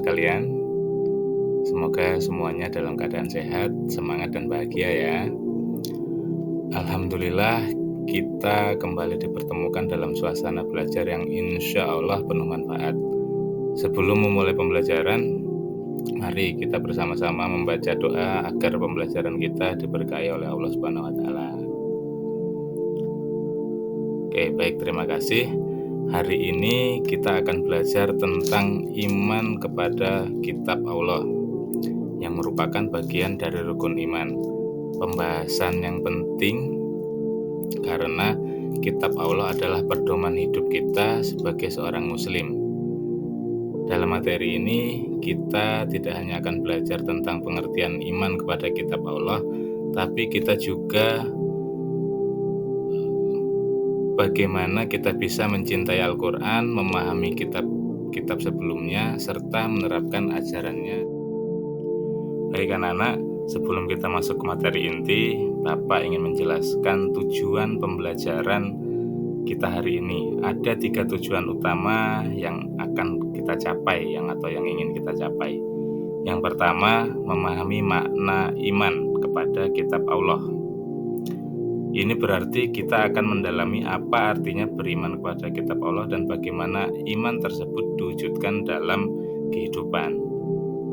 sekalian. Semoga semuanya dalam keadaan sehat, semangat dan bahagia ya. Alhamdulillah kita kembali dipertemukan dalam suasana belajar yang insya Allah penuh manfaat. Sebelum memulai pembelajaran, mari kita bersama-sama membaca doa agar pembelajaran kita diberkahi oleh Allah Subhanahu wa Ta'ala. Oke, baik, terima kasih. Hari ini kita akan belajar tentang iman kepada kitab Allah yang merupakan bagian dari rukun iman. Pembahasan yang penting karena kitab Allah adalah pedoman hidup kita sebagai seorang muslim. Dalam materi ini kita tidak hanya akan belajar tentang pengertian iman kepada kitab Allah, tapi kita juga bagaimana kita bisa mencintai Al-Quran, memahami kitab sebelumnya, serta menerapkan ajarannya. Baik anak-anak, sebelum kita masuk ke materi inti, Bapak ingin menjelaskan tujuan pembelajaran kita hari ini. Ada 3 tujuan utama yang akan kita capai, yang ingin kita capai. Yang pertama, memahami makna iman kepada kitab Allah. Ini berarti kita akan mendalami apa artinya beriman kepada kitab Allah dan bagaimana iman tersebut diwujudkan dalam kehidupan.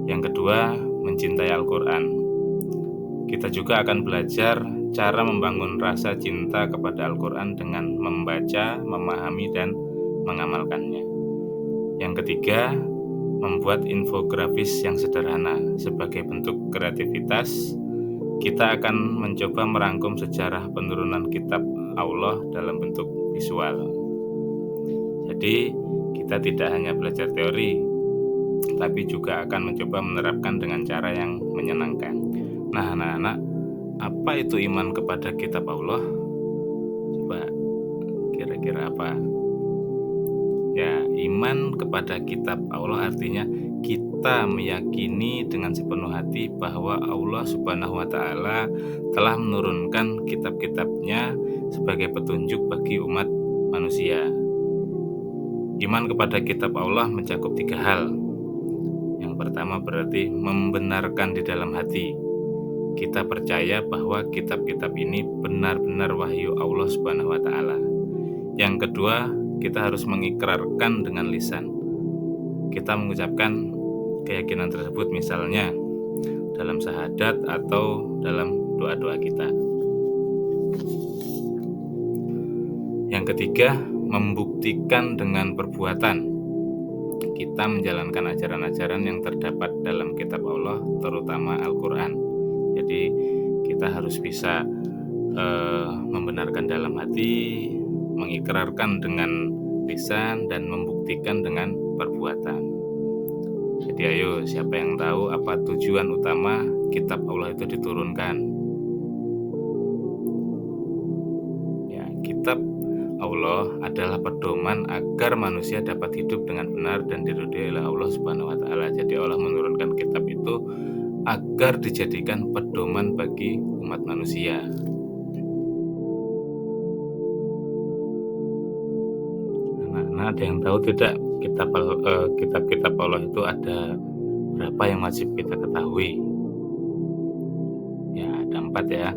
Yang kedua, mencintai Al-Quran. Kita juga akan belajar cara membangun rasa cinta kepada Al-Quran dengan membaca, memahami, dan mengamalkannya. Yang ketiga, membuat infografis yang sederhana. Sebagai bentuk kreativitas, kita akan mencoba merangkum sejarah penurunan kitab Allah dalam bentuk visual. Jadi kita tidak hanya belajar teori, tapi juga akan mencoba menerapkan dengan cara yang menyenangkan. Nah anak-anak, apa itu iman kepada kitab Allah? Coba kira-kira apa? Ya, iman kepada kitab Allah artinya kita meyakini dengan sepenuh hati bahwa Allah Subhanahu wa Ta'ala telah menurunkan kitab-kitabnya sebagai petunjuk bagi umat manusia. Iman kepada kitab Allah mencakup 3 hal. Yang pertama berarti membenarkan di dalam hati. Kita percaya bahwa kitab-kitab ini benar-benar wahyu Allah Subhanahu wa Ta'ala. Yang kedua, kita harus mengikrarkan dengan lisan. Kita mengucapkan keyakinan tersebut misalnya dalam syahadat atau dalam doa-doa kita. Yang ketiga, membuktikan dengan perbuatan. Kita menjalankan ajaran-ajaran yang terdapat dalam kitab Allah, terutama Al-Quran. Jadi kita harus bisa membenarkan dalam hati, mengikrarkan dengan lisan, dan membuktikan dengan perbuatan. Jadi ayo, siapa yang tahu apa tujuan utama kitab Allah itu diturunkan? Ya, kitab Allah adalah pedoman agar manusia dapat hidup dengan benar dan diridhoi oleh Allah Subhanahu wa Ta'ala. Jadi Allah menurunkan kitab itu agar dijadikan pedoman bagi umat manusia. Nah, ada yang tahu tidak kitab-kitab Allah itu ada berapa yang wajib kita ketahui? Ya, ada 4 ya.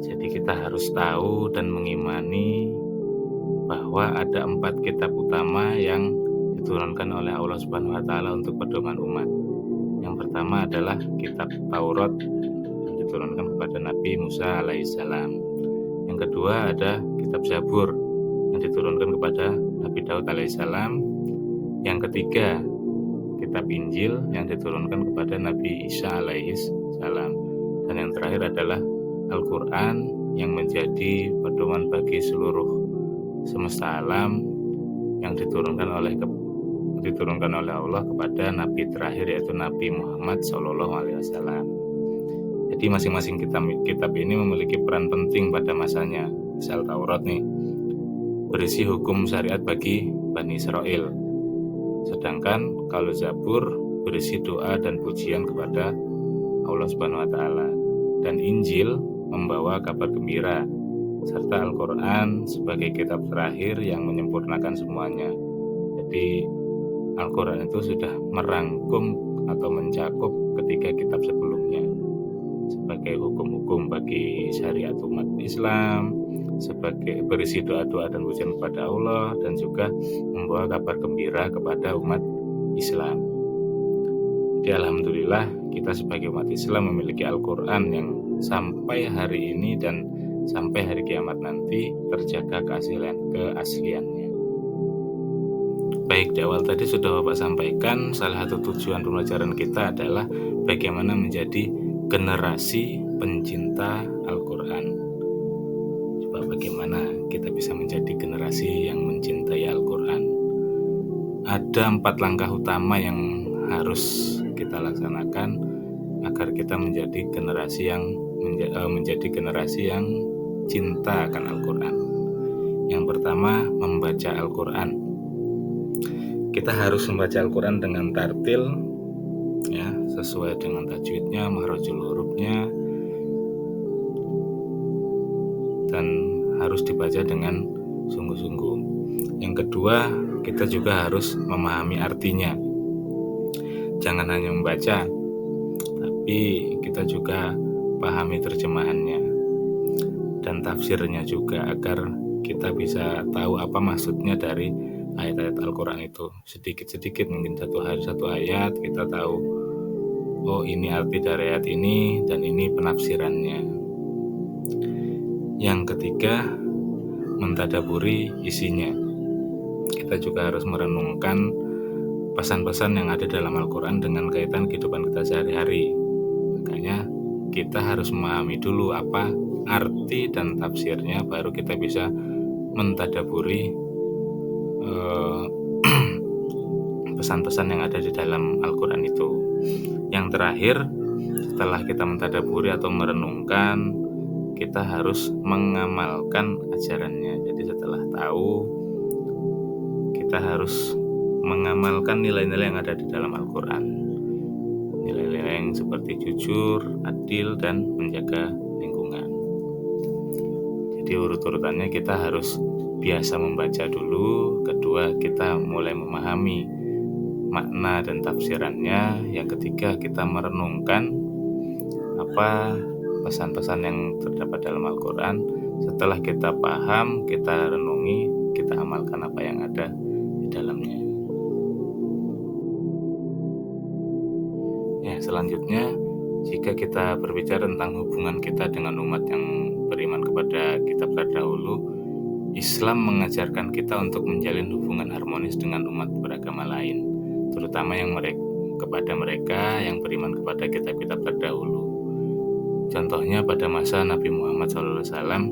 Jadi kita harus tahu dan mengimani bahwa ada 4 kitab utama yang diturunkan oleh Allah Subhanahu wa Ta'ala untuk pedoman umat. Yang pertama adalah kitab Taurat yang diturunkan kepada Nabi Musa alaihissalam. Yang kedua ada kitab Zabur yang diturunkan kepada Nabi Daud alaihissalam. Yang ketiga, kitab Injil yang diturunkan kepada Nabi Isa alaihissalam. Dan yang terakhir adalah Al-Quran yang menjadi pedoman bagi seluruh semesta alam yang diturunkan oleh Allah kepada Nabi terakhir, yaitu Nabi Muhammad SAW. Jadi masing-masing kitab ini memiliki peran penting pada masanya. Misal Taurat nih, berisi hukum syariat bagi Bani Israel. Sedangkan kalau Zabur berisi doa dan pujian kepada Allah Subhanahu wa Ta'ala. Dan Injil membawa kabar gembira, serta Al-Quran sebagai kitab terakhir yang menyempurnakan semuanya. Jadi Al-Quran itu sudah merangkum atau mencakup ketiga kitab sebelumnya sebagai hukum-hukum bagi syariat umat Islam, sebagai berisi doa-doa dan pujian kepada Allah, dan juga membawa kabar gembira kepada umat Islam. Jadi alhamdulillah kita sebagai umat Islam memiliki Al-Quran yang sampai hari ini dan sampai hari kiamat nanti terjaga keasliannya. Baik, di awal tadi sudah Bapak sampaikan, salah satu tujuan pembelajaran kita adalah bagaimana menjadi generasi pencinta Al-Quran. Coba bagaimana kita bisa menjadi generasi yang mencintai Al-Quran. Ada 4 langkah utama yang harus kita laksanakan agar kita menjadi generasi yang cinta akan Al-Quran. Yang pertama, membaca Al-Quran. Kita harus membaca Al-Quran dengan tartil, ya, sesuai dengan tajwidnya, makhrajul hurufnya, dan harus dibaca dengan sungguh-sungguh. Yang kedua, kita juga harus memahami artinya. Jangan hanya membaca, tapi kita juga pahami terjemahannya dan tafsirnya juga, agar kita bisa tahu apa maksudnya dari ayat-ayat Al-Quran itu. Sedikit-sedikit, mungkin satu ayat kita tahu, oh ini arti dari ayat ini dan ini penafsirannya. Yang ketiga, mentadaburi isinya. Kita juga harus merenungkan pesan-pesan yang ada dalam Al-Quran dengan kaitan kehidupan kita sehari-hari. Makanya kita harus memahami dulu apa arti dan tafsirnya, baru kita bisa mentadaburi pesan-pesan yang ada di dalam Al-Quran itu. Yang terakhir, setelah kita mentadaburi atau merenungkan, kita harus mengamalkan ajarannya. Jadi setelah tahu, kita harus mengamalkan nilai-nilai yang ada di dalam Al-Quran. Nilai-nilai yang seperti jujur, adil, dan menjaga lingkungan. Jadi urut-urutannya kita harus biasa membaca dulu, kedua kita mulai memahami makna dan tafsirannya, yang ketiga kita merenungkan apa pesan-pesan yang terdapat dalam Al-Quran. Setelah kita paham, kita renungi, kita amalkan apa yang ada di dalamnya. Ya, selanjutnya, jika kita berbicara tentang hubungan kita dengan umat yang beriman kepada kitab terdahulu, Islam mengajarkan kita untuk menjalin hubungan harmonis dengan umat beragama lain, terutama kepada mereka yang beriman kepada kitab-kitab terdahulu. Contohnya pada masa Nabi Muhammad SAW,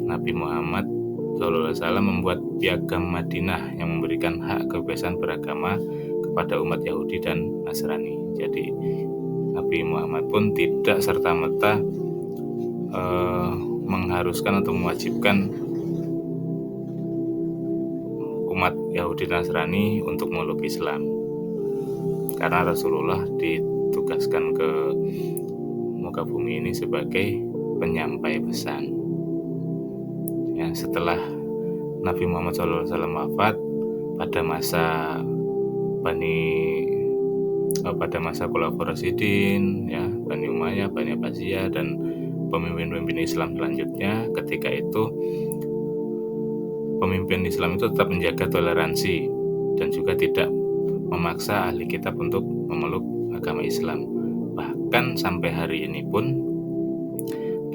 Nabi Muhammad SAW membuat piagam Madinah yang memberikan hak kebebasan beragama kepada umat Yahudi dan Nasrani. Jadi Nabi Muhammad pun tidak serta-merta mengharuskan atau mewajibkan umat Yahudi dan Nasrani untuk memeluk Islam, karena Rasulullah ditugaskan ke muka bumi ini sebagai penyampai pesan. Ya, setelah Nabi Muhammad SAW wafat pada masa Khulafaur Rasyidin, ya, Bani Umayyah, Bani Abbasiyah, dan pemimpin-pemimpin Islam selanjutnya, ketika itu pemimpin Islam itu tetap menjaga toleransi dan juga tidak memaksa ahli kitab untuk memeluk agama Islam. Bahkan sampai hari ini pun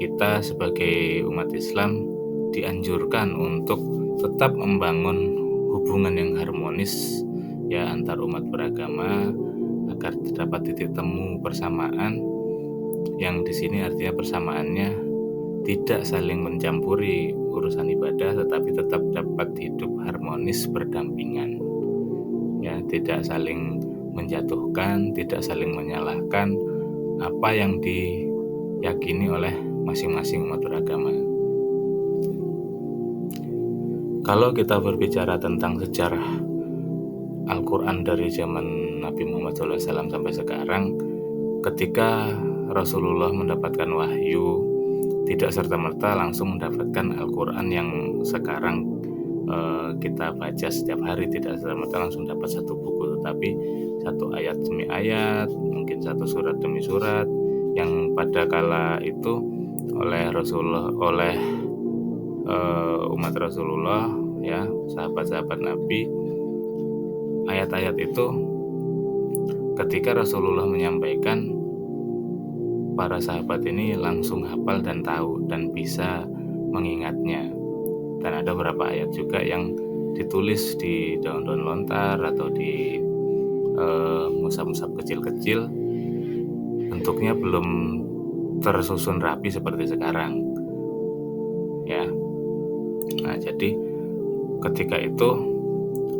kita sebagai umat Islam dianjurkan untuk tetap membangun hubungan yang harmonis, ya, antar umat beragama, agar terdapat titik temu persamaan, yang di sini artinya persamaannya tidak saling mencampuri urusan ibadah, tetapi tetap dapat hidup harmonis berdampingan, ya, tidak saling menjatuhkan, tidak saling menyalahkan apa yang diyakini oleh masing-masing umat beragama. Kalau kita berbicara tentang sejarah Al-Quran dari zaman Nabi Muhammad SAW sampai sekarang, ketika Rasulullah mendapatkan wahyu, tidak serta-merta langsung mendapatkan Al-Quran yang sekarang kita baca setiap hari, tidak serta-merta langsung dapat satu buku, tetapi satu ayat demi ayat, mungkin satu surat demi surat, yang pada kala itu oleh Rasulullah, oleh umat Rasulullah, ya, sahabat-sahabat Nabi, ayat-ayat itu ketika Rasulullah menyampaikan, para sahabat ini langsung hafal dan tahu dan bisa mengingatnya. Dan ada beberapa ayat juga yang ditulis di daun-daun lontar atau di mushaf-mushaf kecil-kecil, bentuknya belum tersusun rapi seperti sekarang, ya. Nah, jadi ketika itu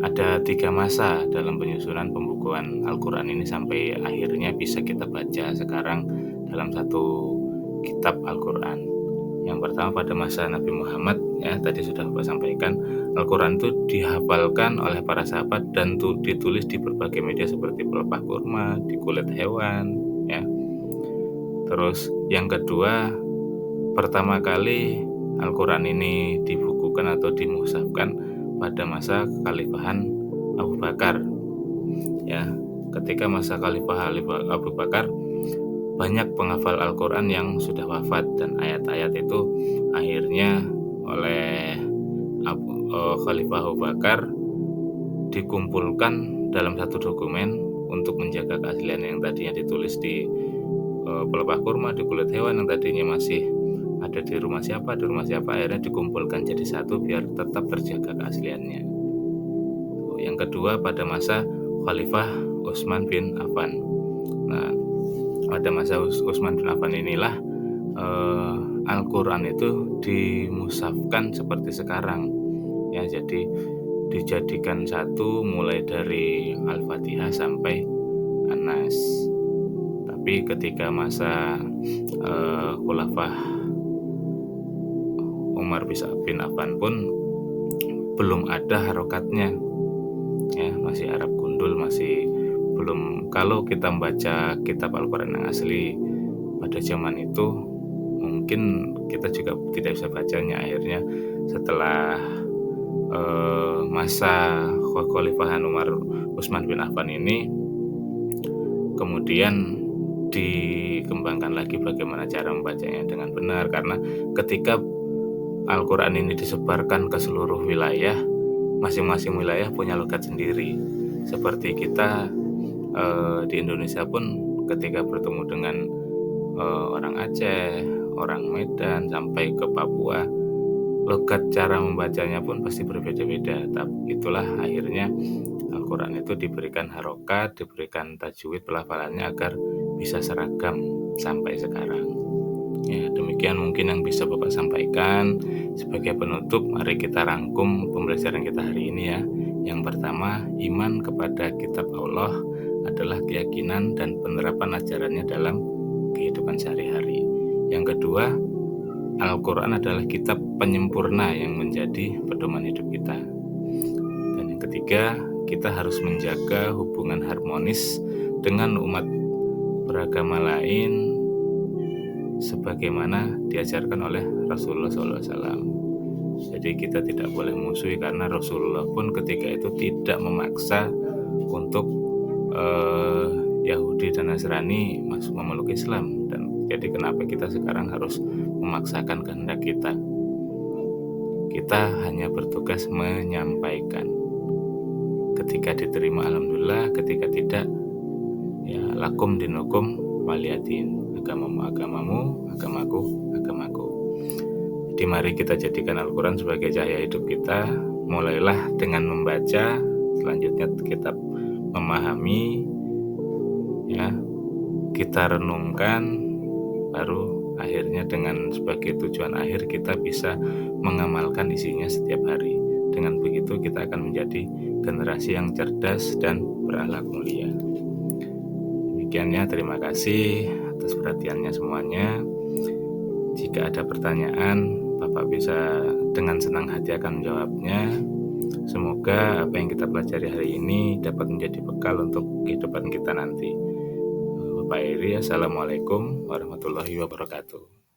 ada 3 masa dalam penyusunan pembukuan Al-Quran ini sampai akhirnya bisa kita baca sekarang dalam satu kitab Al-Quran. Yang pertama pada masa Nabi Muhammad, ya, tadi sudah Bapak sampaikan, Al-Quran itu dihafalkan oleh para sahabat dan ditulis di berbagai media seperti pelepah kurma, di kulit hewan, ya. Terus yang kedua, pertama kali Al-Quran ini dibukukan atau dimushafkan pada masa kekhalifahan Abu Bakar, ya. Ketika masa khalifah Abu Bakar, banyak penghafal Al-Quran yang sudah wafat, dan ayat-ayat itu akhirnya oleh Khalifah Abu Bakar dikumpulkan dalam satu dokumen untuk menjaga keaslian yang tadinya ditulis di pelepah kurma, di kulit hewan, yang tadinya masih ada di rumah siapa, akhirnya dikumpulkan jadi satu biar tetap terjaga keasliannya. Yang kedua pada masa Khalifah Utsman bin Affan. Nah, pada masa Utsman bin Affan inilah Al-Quran itu dimushafkan seperti sekarang, ya. Jadi dijadikan satu mulai dari Al-Fatihah sampai An-Nas. Tapi ketika masa Khulafah Umar bin Affan pun belum ada harokatnya, ya, masih Arab gundul, masih belum. Kalau kita membaca kitab Al-Quran yang asli pada zaman itu, mungkin kita juga tidak bisa bacanya. Akhirnya setelah masa kekhalifahan Utsman bin Affan ini, kemudian dikembangkan lagi bagaimana cara membacanya dengan benar, karena ketika Al-Quran ini disebarkan ke seluruh wilayah, masing-masing wilayah punya logat sendiri. Seperti kita di Indonesia pun ketika bertemu dengan orang Aceh, orang Medan, sampai ke Papua, logat cara membacanya pun pasti berbeda-beda. Tapi itulah akhirnya Al-Quran itu diberikan harokat, diberikan tajwid pelafalannya agar bisa seragam sampai sekarang. Ya, demikian mungkin yang bisa Bapak sampaikan. Sebagai penutup, mari kita rangkum pembelajaran kita hari ini, ya. Yang pertama, iman kepada kitab Allah adalah keyakinan dan penerapan ajarannya dalam kehidupan sehari-hari. Yang kedua, Al-Quran adalah kitab penyempurna yang menjadi pedoman hidup kita. Dan yang ketiga, kita harus menjaga hubungan harmonis dengan umat beragama lain sebagaimana diajarkan oleh Rasulullah SAW. Jadi kita tidak boleh musuhi, karena Rasulullah pun ketika itu tidak memaksa untuk Yahudi dan Nasrani masuk memeluk Islam. Dan jadi kenapa kita sekarang harus memaksakan kehendak kita? Kita hanya bertugas menyampaikan. Ketika diterima alhamdulillah, ketika tidak, ya lakum dinukum waliyadin. Agamamu agamamu, agamaku agamaku. Jadi mari kita jadikan Al-Quran sebagai cahaya hidup kita. Mulailah dengan membaca, selanjutnya kita memahami, ya, kita renungkan, baru akhirnya dengan sebagai tujuan akhir kita bisa mengamalkan isinya setiap hari. Dengan begitu kita akan menjadi generasi yang cerdas dan berakhlak mulia. Demikian, ya, terima kasih atas perhatiannya semuanya. Jika ada pertanyaan, Bapak bisa dengan senang hati akan menjawabnya. Semoga apa yang kita pelajari hari ini dapat menjadi bekal untuk kehidupan kita nanti. Bapak Iri, Assalamualaikum warahmatullahi wabarakatuh.